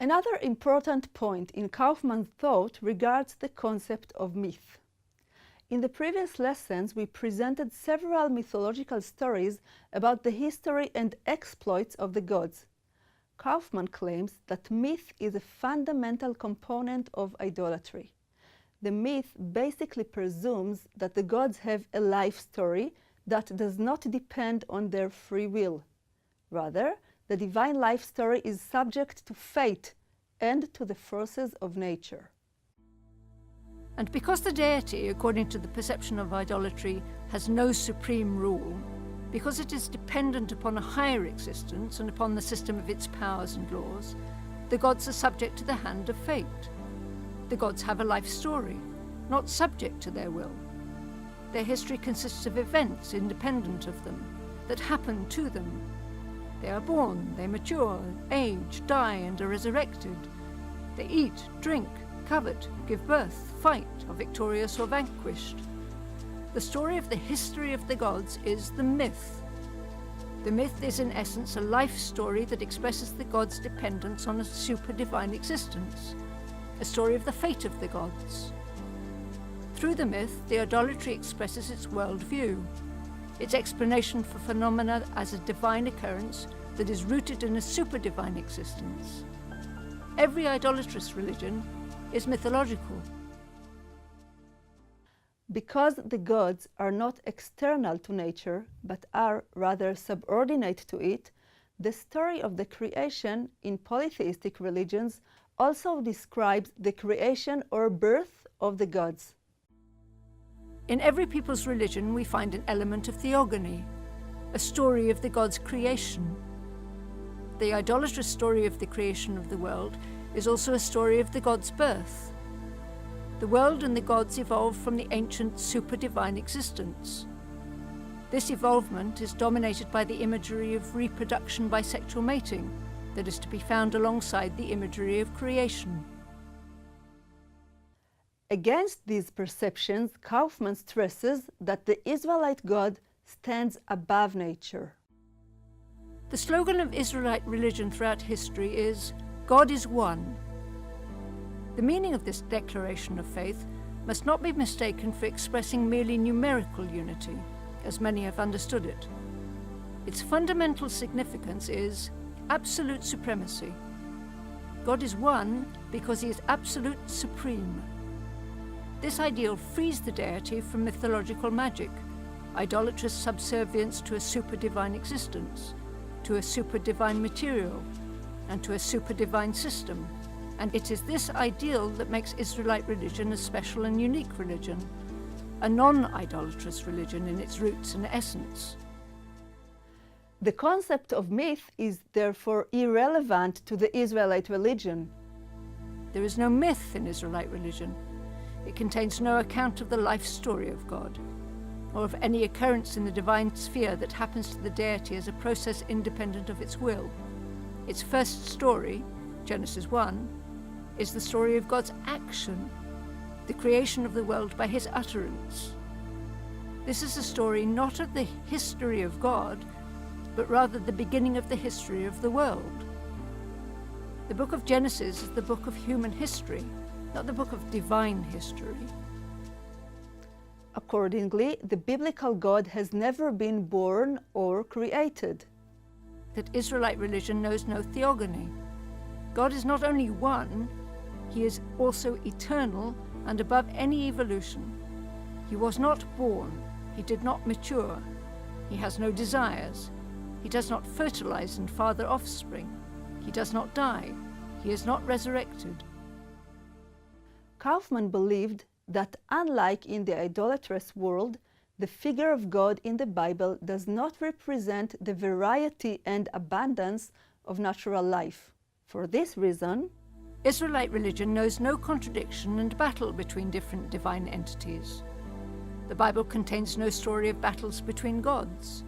Another important point in Kaufmann's thought regards the concept of myth. In the previous lessons, we presented several mythological stories about the history and exploits of the gods. Kaufmann claims that myth is a fundamental component of idolatry. The myth basically presumes that the gods have a life story that does not depend on their free will. Rather, the divine life story is subject to fate and to the forces of nature. And because the deity, according to the perception of idolatry, has no supreme rule, because it is dependent upon a higher existence and upon the system of its powers and laws, the gods are subject to the hand of fate. The gods have a life story, not subject to their will. Their history consists of events independent of them, that happen to them. They are born, they mature, age, die, and are resurrected. They eat, drink, covet, give birth, fight, are victorious or vanquished. The story of the history of the gods is the myth. The myth is in essence a life story that expresses the gods' dependence on a super-divine existence, a story of the fate of the gods. Through the myth, the idolatry expresses its worldview, its explanation for phenomena as a divine occurrence that is rooted in a super-divine existence. Every idolatrous religion is mythological. Because the gods are not external to nature, but are rather subordinate to it, the story of the creation in polytheistic religions also describes the creation or birth of the gods. In every people's religion, we find an element of theogony, a story of the gods' creation. The idolatrous story of the creation of the world is also a story of the gods' birth. The world and the gods evolved from the ancient super-divine existence. This evolvement is dominated by the imagery of reproduction by sexual mating that is to be found alongside the imagery of creation. Against these perceptions, Kaufmann stresses that the Israelite God stands above nature. The slogan of Israelite religion throughout history is, "God is one." The meaning of this declaration of faith must not be mistaken for expressing merely numerical unity, as many have understood it. Its fundamental significance is absolute supremacy. God is one because he is absolute supreme. This ideal frees the deity from mythological magic, idolatrous subservience to a super-divine existence, to a super-divine material, and to a super-divine system. And it is this ideal that makes Israelite religion a special and unique religion, a non-idolatrous religion in its roots and essence. The concept of myth is therefore irrelevant to the Israelite religion. There is no myth in Israelite religion. It contains no account of the life story of God, or of any occurrence in the divine sphere that happens to the deity as a process independent of its will. Its first story, Genesis 1, is the story of God's action, the creation of the world by his utterance. This is a story not of the history of God, but rather the beginning of the history of the world. The book of Genesis is the book of human history, not the book of divine history. Accordingly, the biblical God has never been born or created. That Israelite religion knows no theogony. God is not only one, he is also eternal and above any evolution. He was not born, he did not mature, he has no desires, he does not fertilize and father offspring, he does not die, he is not resurrected. Kaufmann believed that unlike in the idolatrous world, the figure of God in the Bible does not represent the variety and abundance of natural life. For this reason, Israelite religion knows no contradiction and battle between different divine entities. The Bible contains no story of battles between gods.